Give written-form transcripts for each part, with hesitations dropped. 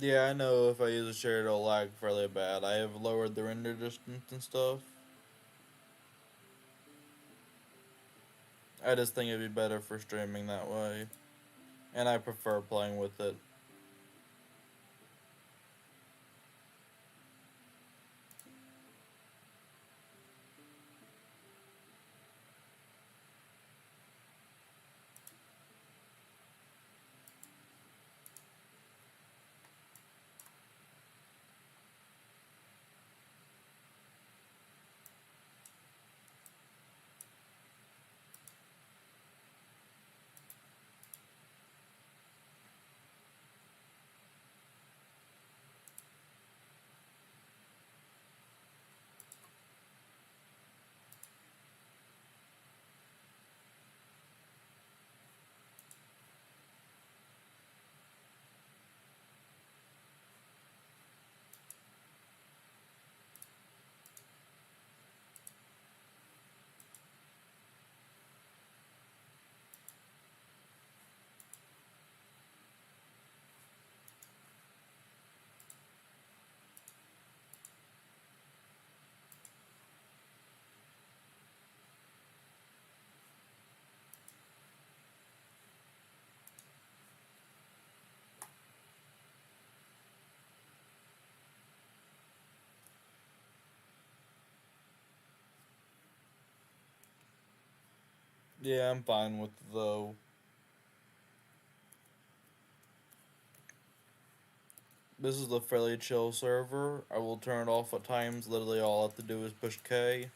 Yeah, I know if I use a share it'll lag fairly bad. I have lowered the render distance and stuff. I just think it'd be better for streaming that way. And I prefer playing with it. Yeah, I'm fine with it though. This is a fairly chill server. I will turn it off at times. Literally all I have to do is push K.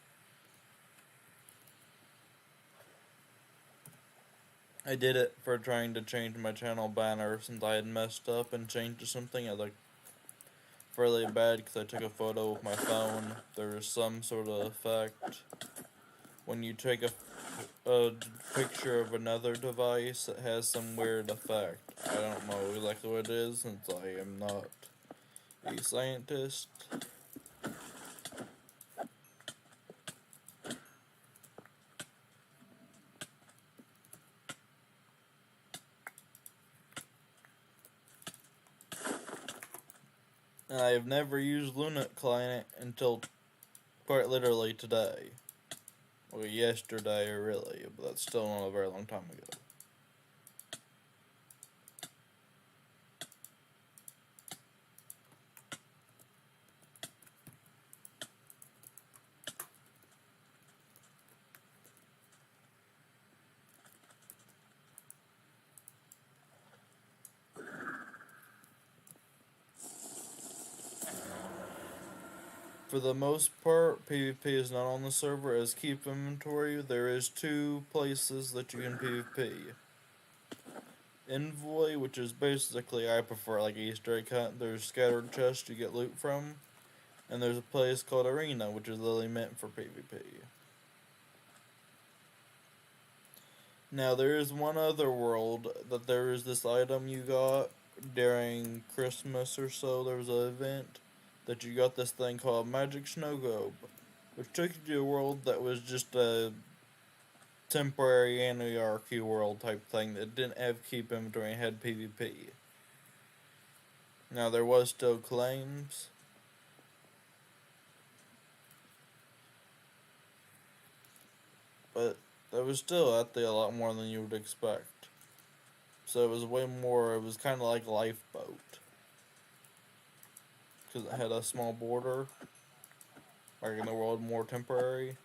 I did it for trying to change my channel banner since I had messed up and changed to something I like fairly bad because I took a photo with my phone. There is some sort of effect when you take a picture of another device. It has some weird effect. I don't know exactly what it is since I am not a scientist. And I have never used Linux client until quite literally today. Well, yesterday, really, but that's still not a very long time ago. For the most part, PvP is not on the server as keep inventory. There is two places that you can PvP. Envoy, which is basically, I prefer like Easter egg hunt. There's scattered chests you get loot from. And there's a place called Arena, which is literally meant for PvP. Now, there is one other world that there is this item you got during Christmas or so. There was an event that you got this thing called Magic Snow Globe, which took you to a world that was just a temporary anarchy world type thing that didn't have keep inventory and had PvP. Now, there was still claims, but there was still out there a lot more than you would expect. So it was way more, it was kind of like Lifeboat. Because it had a small border, like in the world more temporary.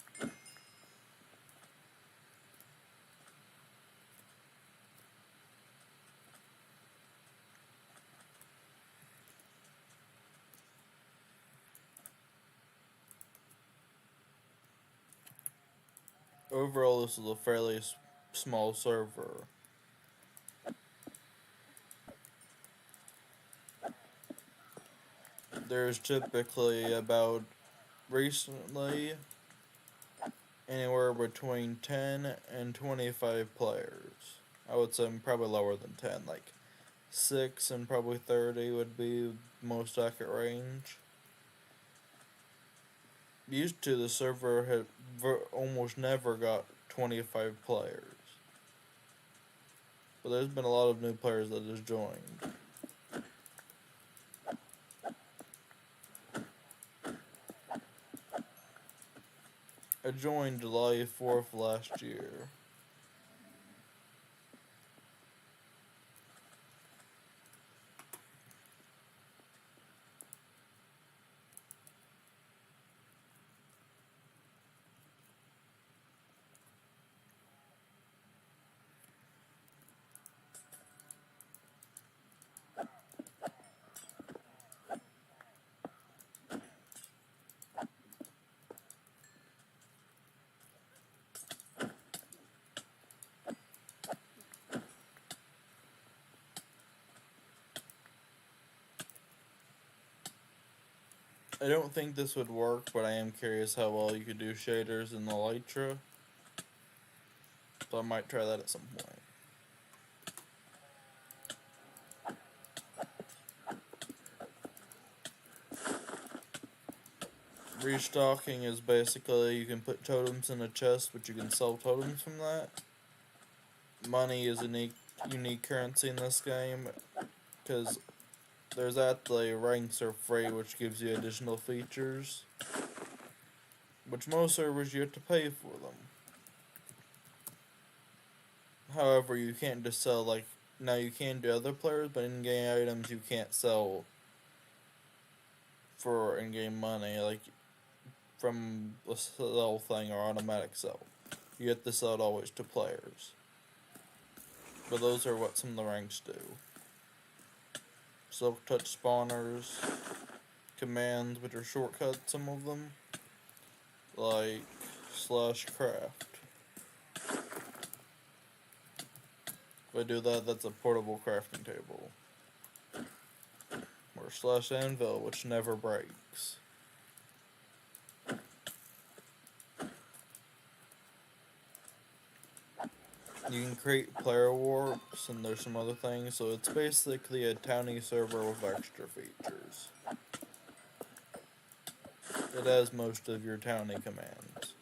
Overall, this is a fairly small server. There's typically about, recently, anywhere between 10 and 25 players. I would say probably lower than 10, like 6 and probably 30 would be most accurate range. Used to, the server had almost never got 25 players. But there's been a lot of new players that has joined. I joined July 4th last year. I don't think this would work, but I am curious how well you could do shaders in the Elytra. So I might try that at some point. Restocking is basically you can put totems in a chest, but you can sell totems from that. Money is a unique currency in this game, because there's that the ranks are free, which gives you additional features, which most servers you have to pay for them. However, you can't just sell, like, now you can do other players, but in-game items you can't sell for in-game money, like from a sell thing or automatic sell. You have to sell it always to players. But those are what some of the ranks do. Silk touch spawners, commands, which are shortcuts, some of them, like /craft. If I do that, that's a portable crafting table. Or /anvil, which never breaks. You can create player warps, and there's some other things, so it's basically a towny server with extra features. It has most of your towny commands.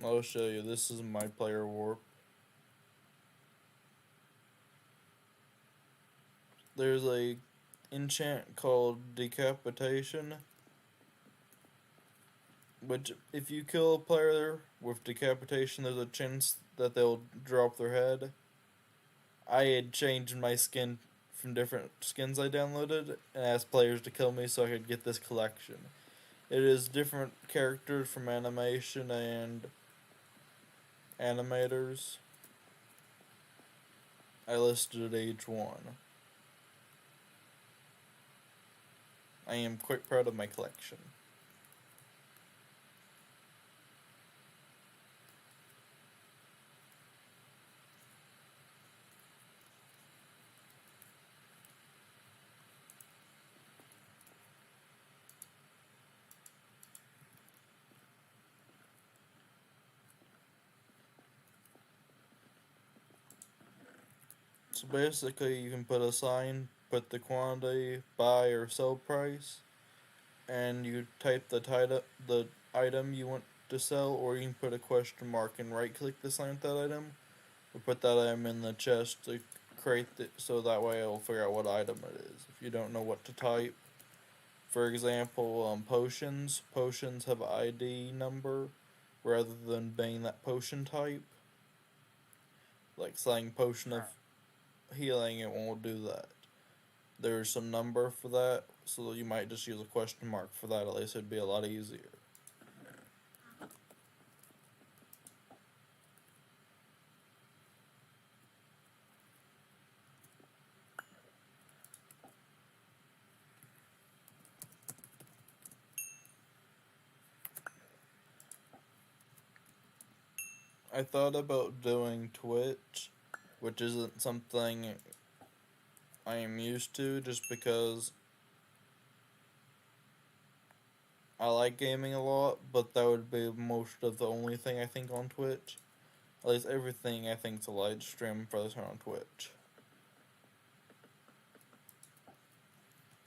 I'll show you. This is my player warp. There's a enchant called Decapitation, which if you kill a player with Decapitation, there's a chance that they'll drop their head. I had changed my skin from different skins I downloaded and asked players to kill me so I could get this collection. It is different characters from animation and animators. I listed each one. I am quite proud of my collection. So basically you can put a sign, put the quantity, buy or sell price, and you type the item you want to sell, or you can put a question mark and right click the sign with that item, or put that item in the chest to create it, so that way it'll figure out what item it is. If you don't know what to type, for example, potions have an ID number rather than being that potion type. Like saying potion of healing, it won't do that. There's some number for that, so you might just use a question mark for that. At least it'd be a lot easier. I thought about doing Twitch, which isn't something I am used to, just because I like gaming a lot, but that would be most of the only thing I think on Twitch. At least everything I think is a live stream for this on Twitch.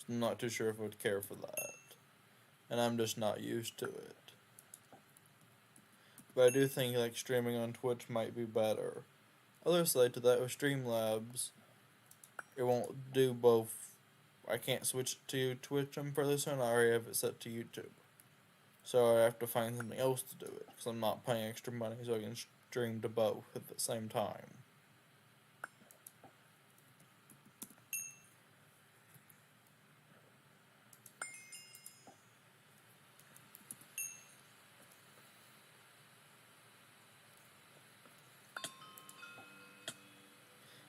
I'm not too sure if I would care for that. and I'm just not used to it. But I do think like streaming on Twitch might be better. Other side to that with Streamlabs, it won't do both. I can't switch to Twitch and pretty soon. I already have it set to YouTube. So I have to find something else to do it because I'm not paying extra money so I can stream to both at the same time.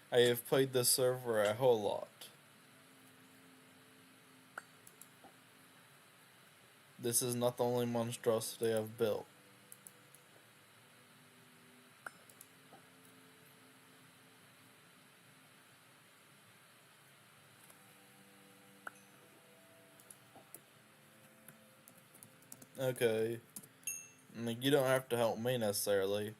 I have played this server a whole lot. This is not the only monstrosity I've built. Okay. I mean, you don't have to help me necessarily.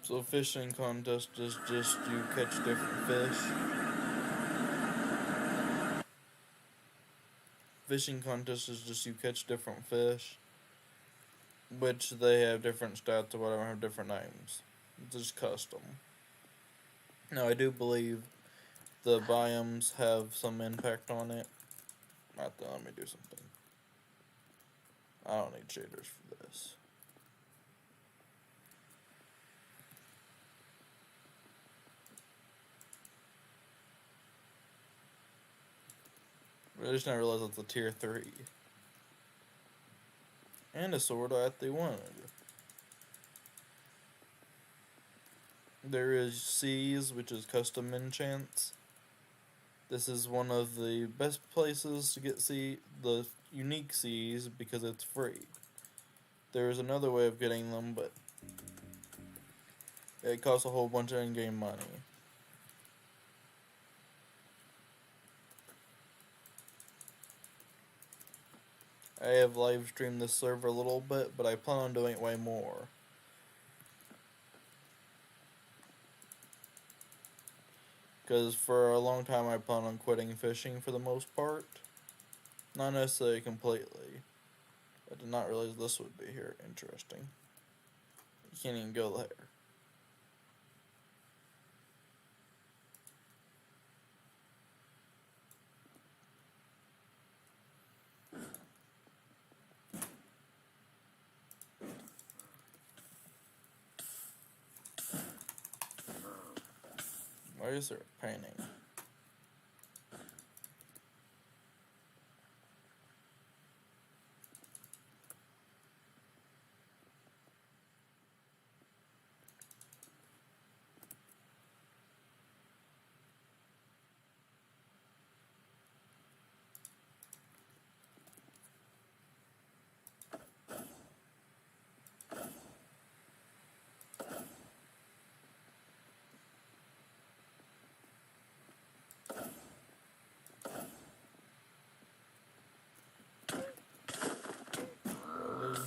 So fishing contest is just you catch different fish. Fishing contest is just you catch different fish, which they have different stats or whatever, have different names. It's just custom. Now I do believe the biomes have some impact on it. Let me do something. I don't need shaders for this. I just now realized it's a tier 3. And a sword I actually wanted. There is Seas, which is custom enchants. This is one of the best places to get the unique Seas because it's free. There is another way of getting them, but it costs a whole bunch of in-game money. I have live streamed this server a little bit, but I plan on doing it way more. Because for a long time I plan on quitting fishing for the most part. Not necessarily completely. I did not realize this would be here. Interesting. You can't even go there. Why is there a painting? Really?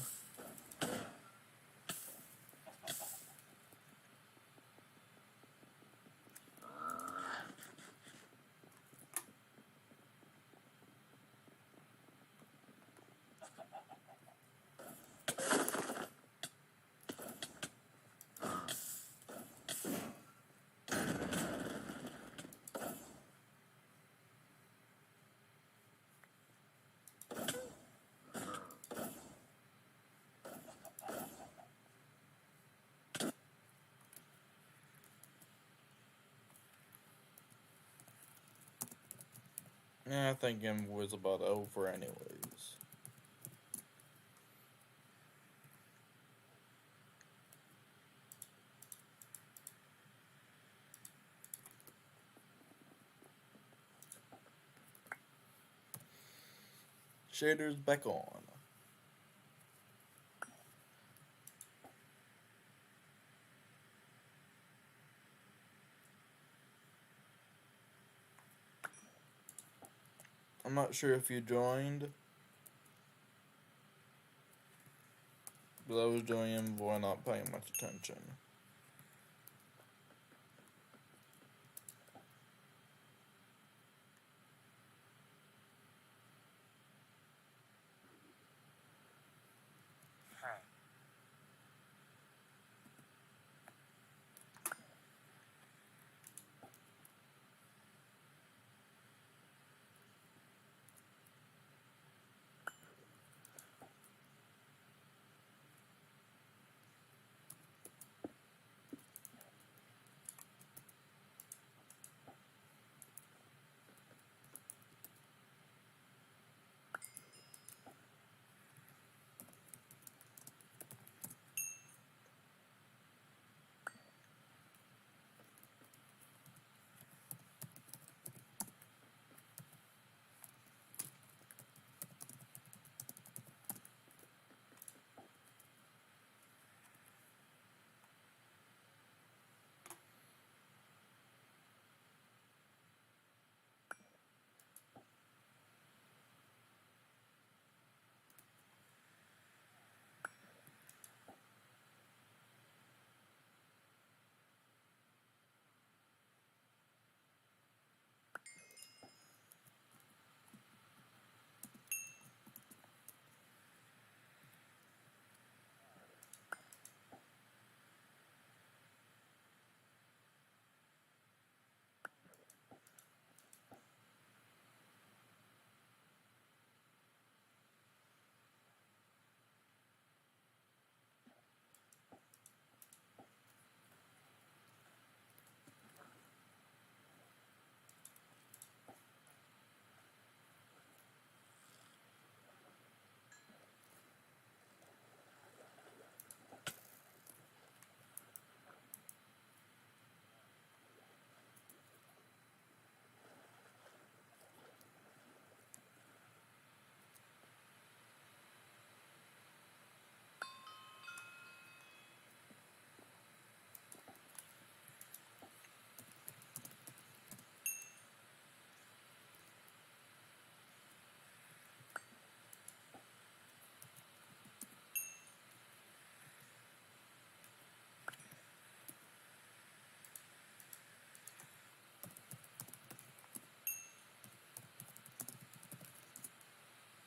Yeah, I think it was about over anyways. shaders back on. I'm not sure if you joined, but I was doing Envoy, not paying much attention.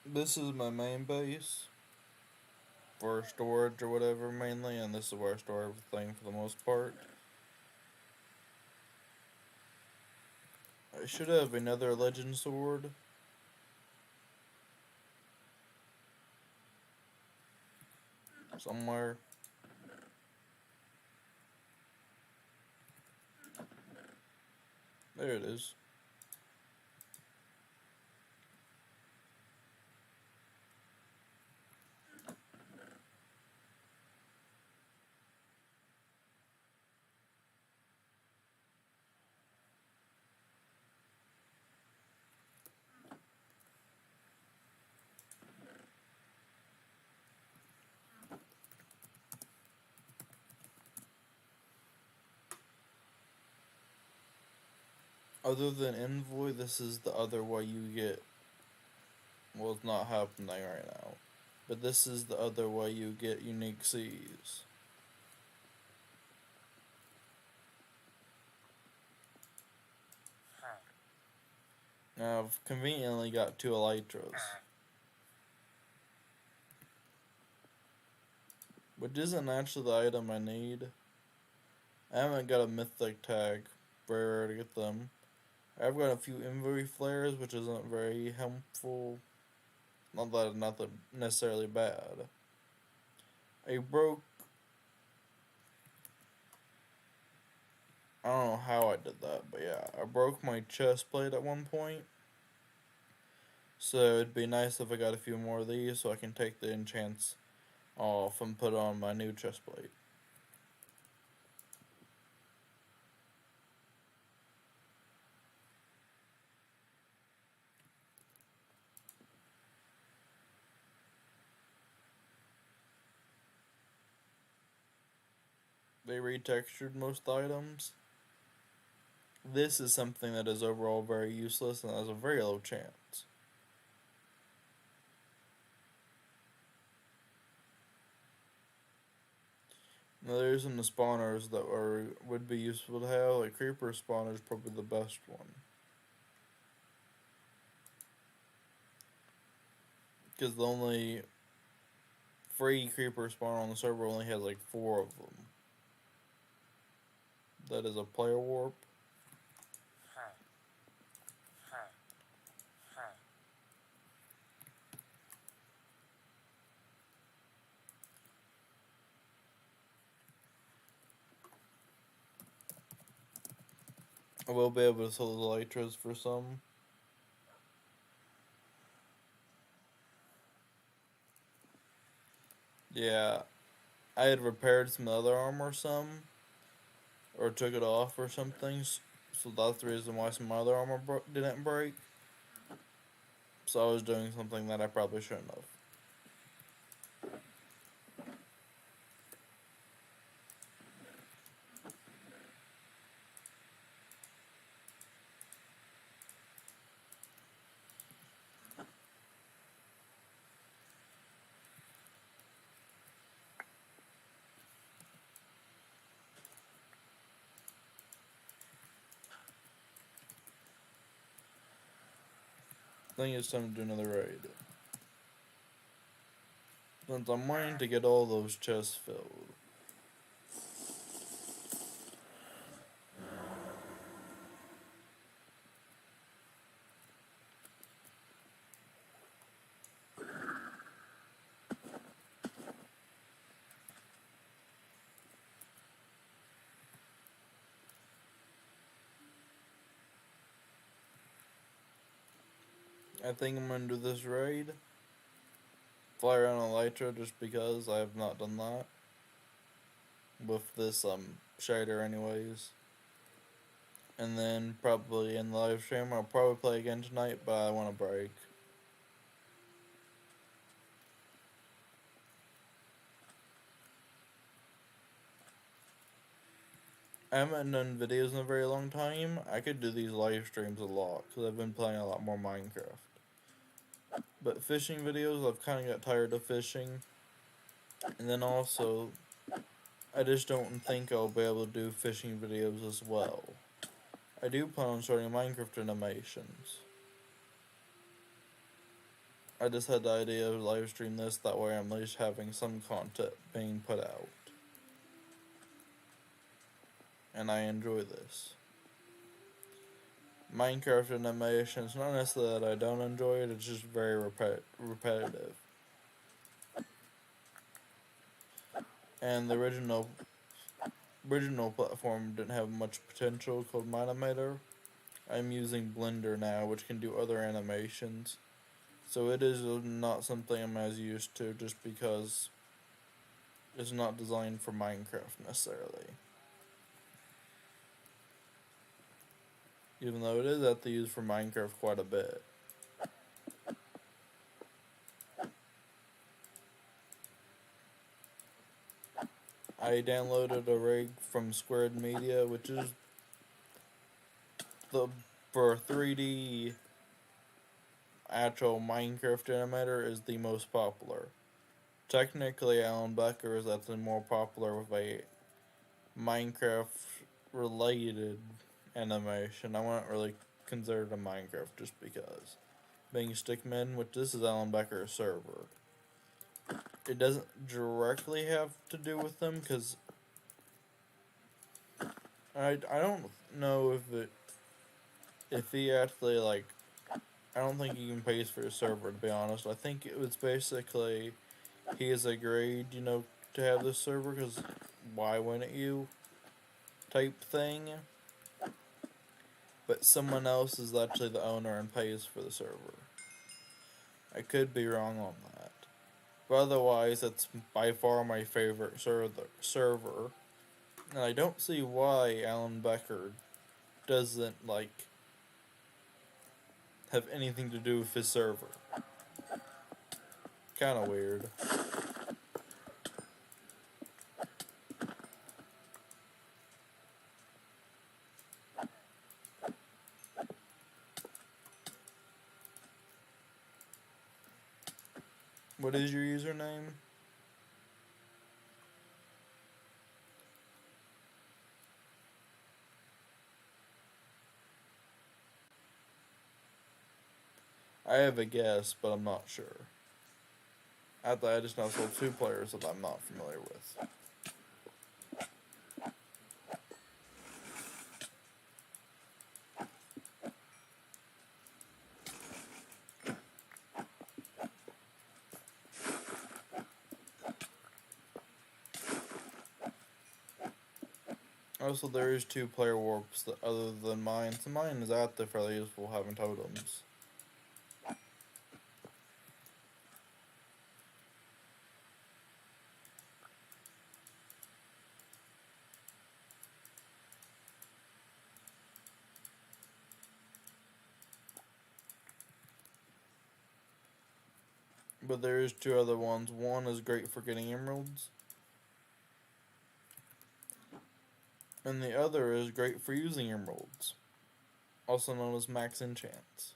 This is my main base for storage or whatever mainly, and this is where I store everything for the most part. I should have another legend sword. Somewhere. There it is. Other than Envoy, this is the other way you get. Well, it's not happening right now. But this is the other way you get unique Cs. Now, I've conveniently got 2 Elytras. Which isn't actually the item I need. I haven't got a mythic tag. Very rare to get them. I've got a few inventory flares, which isn't very helpful. Not that it's not necessarily bad. I broke. I don't know how I did that, but yeah, I broke my chest plate at one point. So it'd be nice if I got a few more of these so I can take the enchants off and put on my new chest plate. they retextured most items. This is something that is overall very useless and has a very low chance. Now there's some spawners that would be useful to have, like creeper spawner is probably the best one. Because the only free creeper spawner on the server only has like 4 of them. That is a player warp. I will be able to sell the elytras for some. Yeah, I had repaired some other armor or took it off or something, so that's the reason why some other armor didn't break. So I was doing something that I probably shouldn't have. I think it's time to do another raid. Since I'm wanting to get all those chests filled. I think I'm gonna do this raid. Fly around elytra just because I have not done that. With this shader anyways. And then probably in the live stream I'll probably play again tonight, but I want a break. I haven't done videos in a very long time. I could do these live streams a lot because I've been playing a lot more Minecraft. But fishing videos, I've kind of got tired of fishing. And then also, I just don't think I'll be able to do fishing videos as well. I do plan on starting Minecraft animations. I just had the idea of live stream this, that way I'm at least having some content being put out. And I enjoy this. Minecraft animation, it's not necessarily that I don't enjoy it, it's just very repetitive. And the original platform didn't have much potential called Minimator. I'm using Blender now, which can do other animations. So it is not something I'm as used to just because it's not designed for Minecraft necessarily. Even though it is at the use for Minecraft quite a bit. I downloaded a rig from Squared Media, which is for 3D actual Minecraft animator is the most popular. Technically, Alan Becker is actually more popular with a Minecraft related animation. I wouldn't really consider it a Minecraft just because. Being Stickmin, which this is Alan Becker's server. It doesn't directly have to do with them because I don't know if he actually I don't think he can pay for his server, to be honest. I think it was basically he has agreed, to have this server because why wouldn't you type thing. But someone else is actually the owner and pays for the server. I could be wrong on that. But otherwise, it's by far my favorite server. And I don't see why Alan Becker doesn't, have anything to do with his server. Kinda weird. What is your username? I have a guess, but I'm not sure. I just now sold two players that I'm not familiar with. Also, there is two player warps that, other than mine. So mine is active, fairly useful having totems. But there is two other ones. One is great for getting emeralds, and the other is great for using emeralds, also known as max enchants.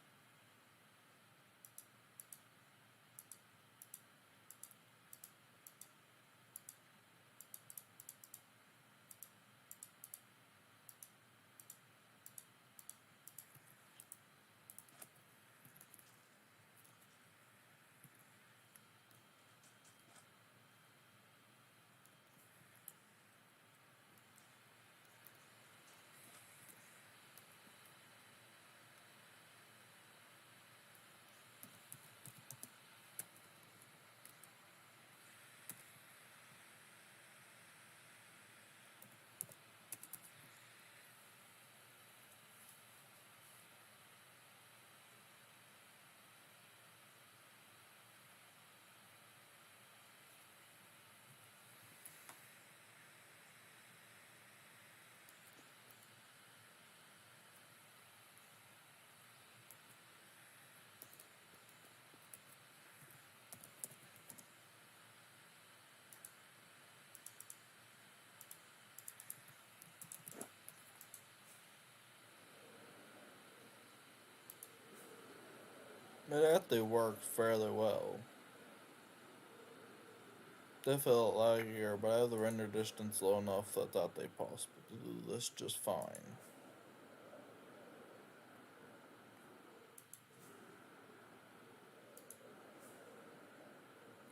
It actually worked fairly well. They felt laggier, but I have the render distance low enough that I thought they possible to do this just fine.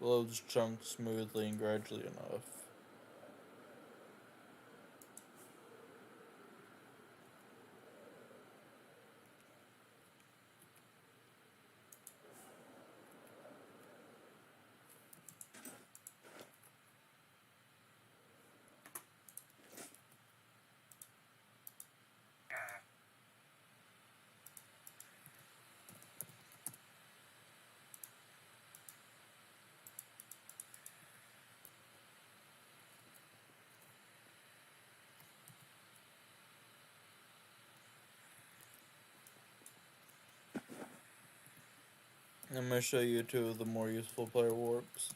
Loads chunks smoothly and gradually enough. I'm going to show you two of the more useful player warps.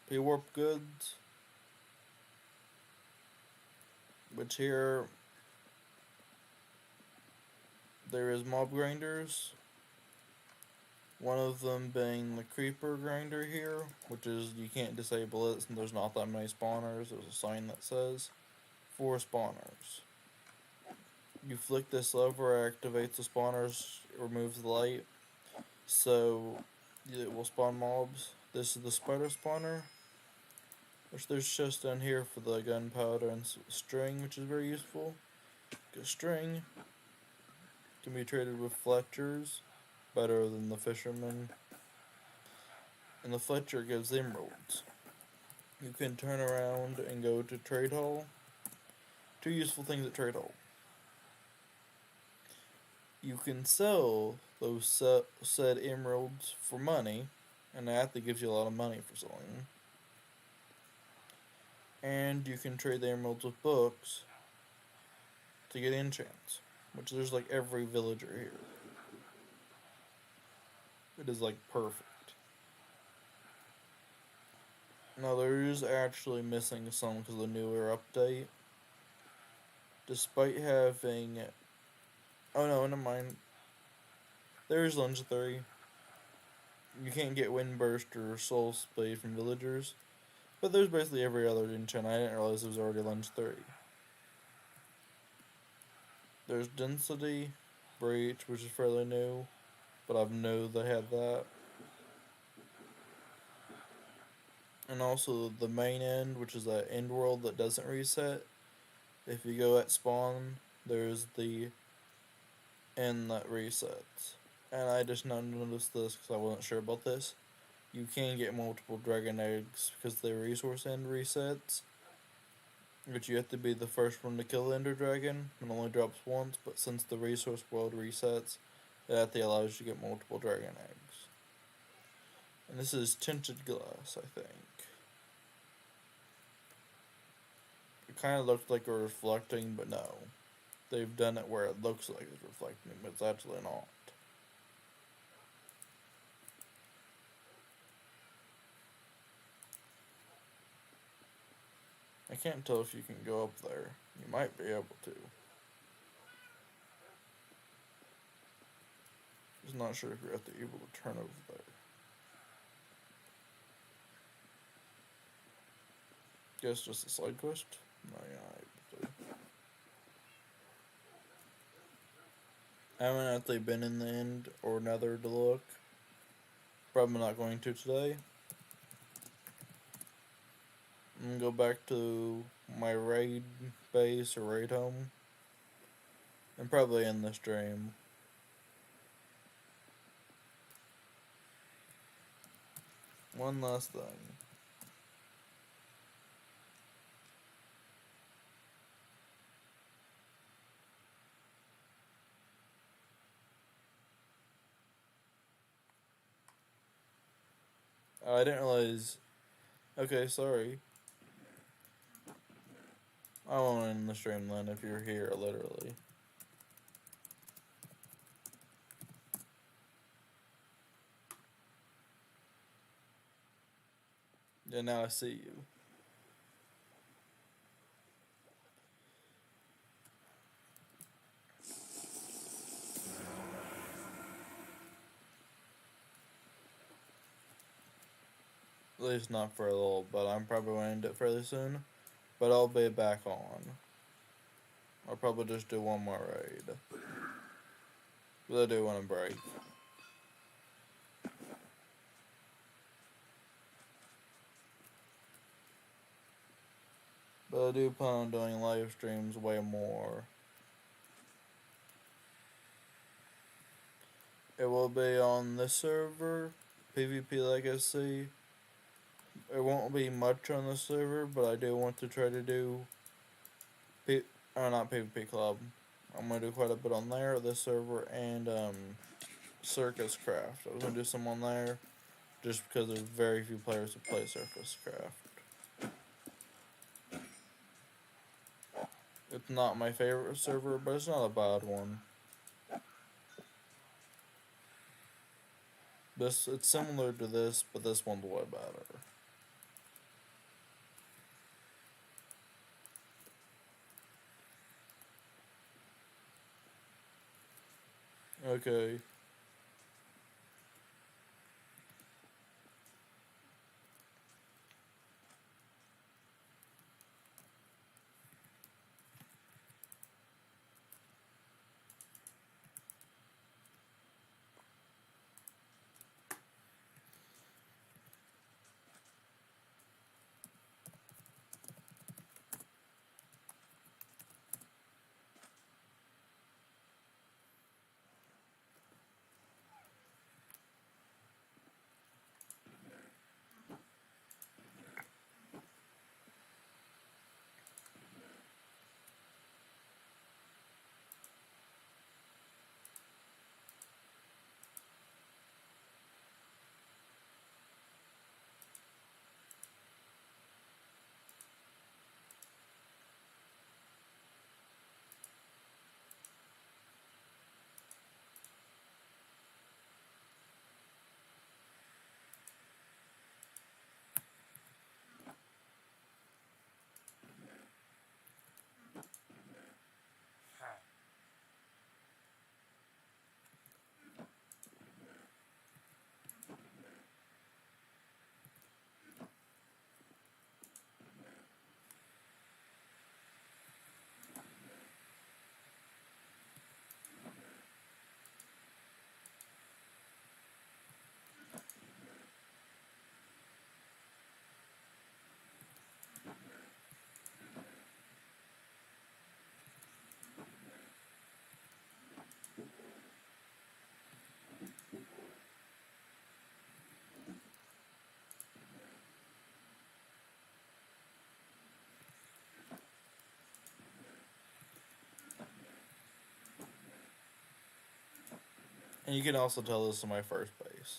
P-warp goods, which here there is mob grinders. One of them being the creeper grinder here, which is you can't disable it since there's not that many spawners. There's a sign that says 4 spawners. You flick this lever, activates the spawners, removes the light, so it will spawn mobs. This is the spider spawner, which there's chests down here for the gunpowder and string, which is very useful. Because string can be traded with Fletchers, better than the fisherman. And the Fletcher gives emeralds. You can turn around and go to Trade Hall. Two useful things at Trade Hall. You can sell those said emeralds for money, and that gives you a lot of money for selling them. And you can trade the emeralds with books to get enchants, which there's like every villager here. It is like perfect. Now there is actually missing some because of the newer update. Despite having... Oh no, never mind. There is Lunge 3. You can't get Windburst or Soul Spade from villagers, but there's basically every other enchant. I didn't realize it was already lunge 3. There's Density, Breach, which is fairly new, but I know they had that. And also the main end, which is that end world that doesn't reset. If you go at spawn, there's the end that resets. And I just now noticed this because I wasn't sure about this. You can get multiple dragon eggs because the resource end resets. But you have to be the first one to kill the Ender Dragon. It only drops once, but since the resource world resets, that allows you to get multiple dragon eggs. And this is tinted glass, I think. It kind of looks like we're reflecting, but no. They've done it where it looks like it's reflecting, but it's actually not. I can't tell if you can go up there. You might be able to. Just not sure if you're able to turn over there. Guess just a side quest? No, you're not able to. I haven't actually been in the end or nether to look. Probably not going to today. I'm gonna go back to my raid base or raid home. And probably end the stream. One last thing. Oh, I didn't realize. Okay, sorry. I won't end the stream then if you're here, literally. Yeah, now I see you. At least not for a little, but I'm probably going to end it fairly soon. But I'll be back on. I'll probably just do one more raid. But I do want to break. But I do plan on doing live streams way more. It will be on this server, PvP Legacy. It won't be much on the server, but I do want to try to do not PvP Club. I'm gonna do quite a bit on there, this server, and Circus Craft. I was gonna do some on there, just because there's very few players who play Circus Craft. It's not my favorite server, but it's not a bad one. It's similar to this, but this one's way better. Okay. And you can also tell this is my first base.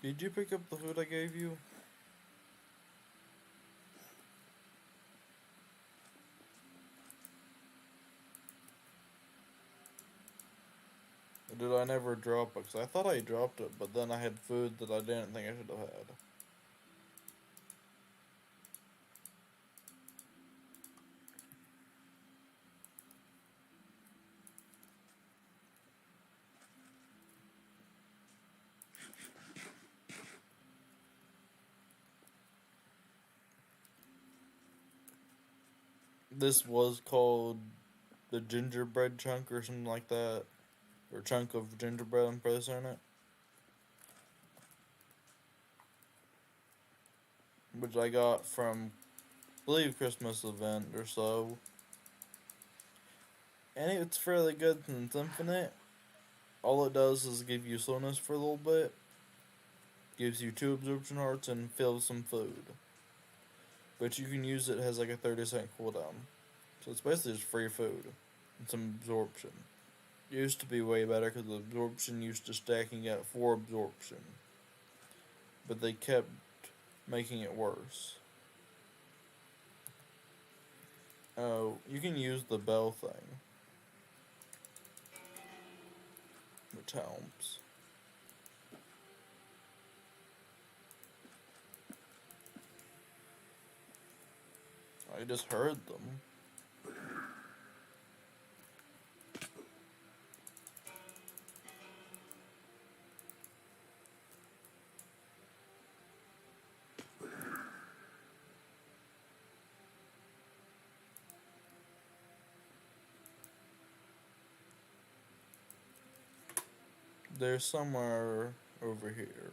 Did you pick up the food I gave you? Or did I never drop it? Because I thought I dropped it, but then I had food that I didn't think I should have had. This was called the gingerbread chunk or something like that. Or chunk of gingerbread, I'm pretty certain it. Which I got from, I believe, Christmas event or so. And it's fairly good since it's infinite. All it does is give you slowness for a little bit. Gives you 2 absorption hearts and fills some food. But you can use it as like a 30-second cooldown. So it's basically just free food and some absorption. It used to be way better because the absorption used to stacking at 4 absorption. But they kept making it worse. Oh, you can use the bell thing, which helps. I just heard them. They're somewhere over here.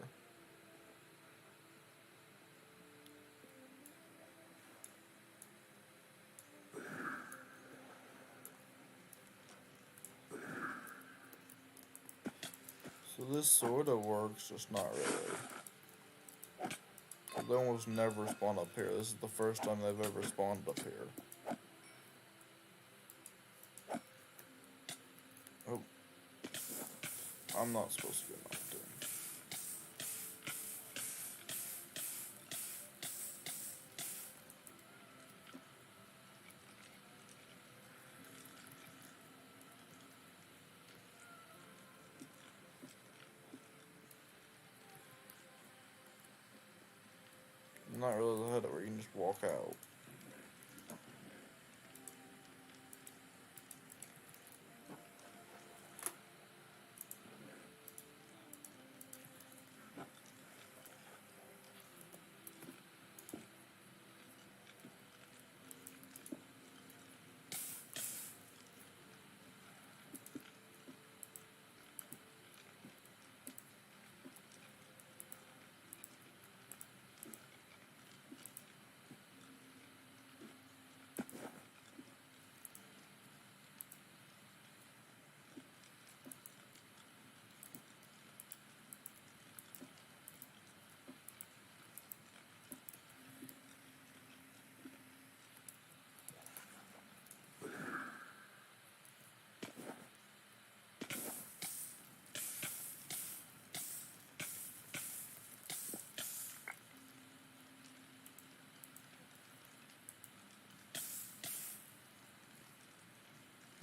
So this sort of works, just not really. They almost never spawn up here. This is the first time they've ever spawned up here. Oh. I'm not supposed to be knocked in. Not really the header where you can just walk out.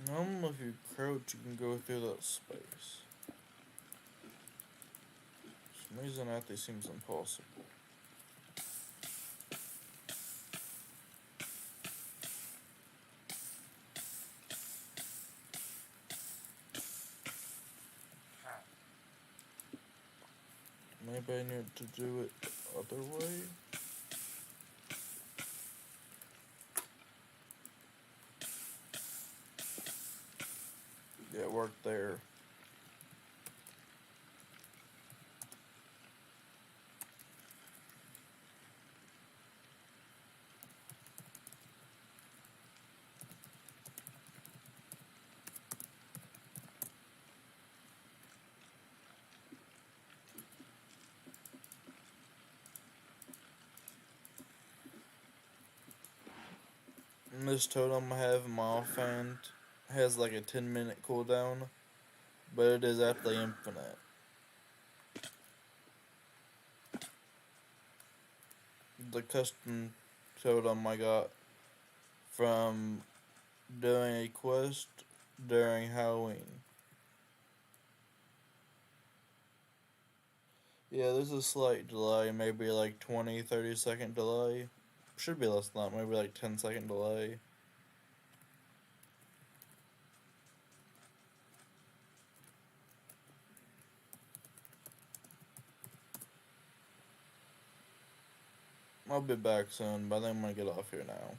If you crouch, you can go through that space. For some reason, that seems impossible. Maybe I need to do it the other way. Yeah, it worked there. And this totem I have in my offhand has like a 10-minute cooldown, but it is actually infinite. The custom totem I got from doing a quest during Halloween. Yeah, there's a slight delay, maybe like 20-30 second delay. Should be less than that, maybe like 10-second delay. I'll be back soon, but I think I'm gonna get off here now.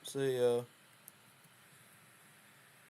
See ya.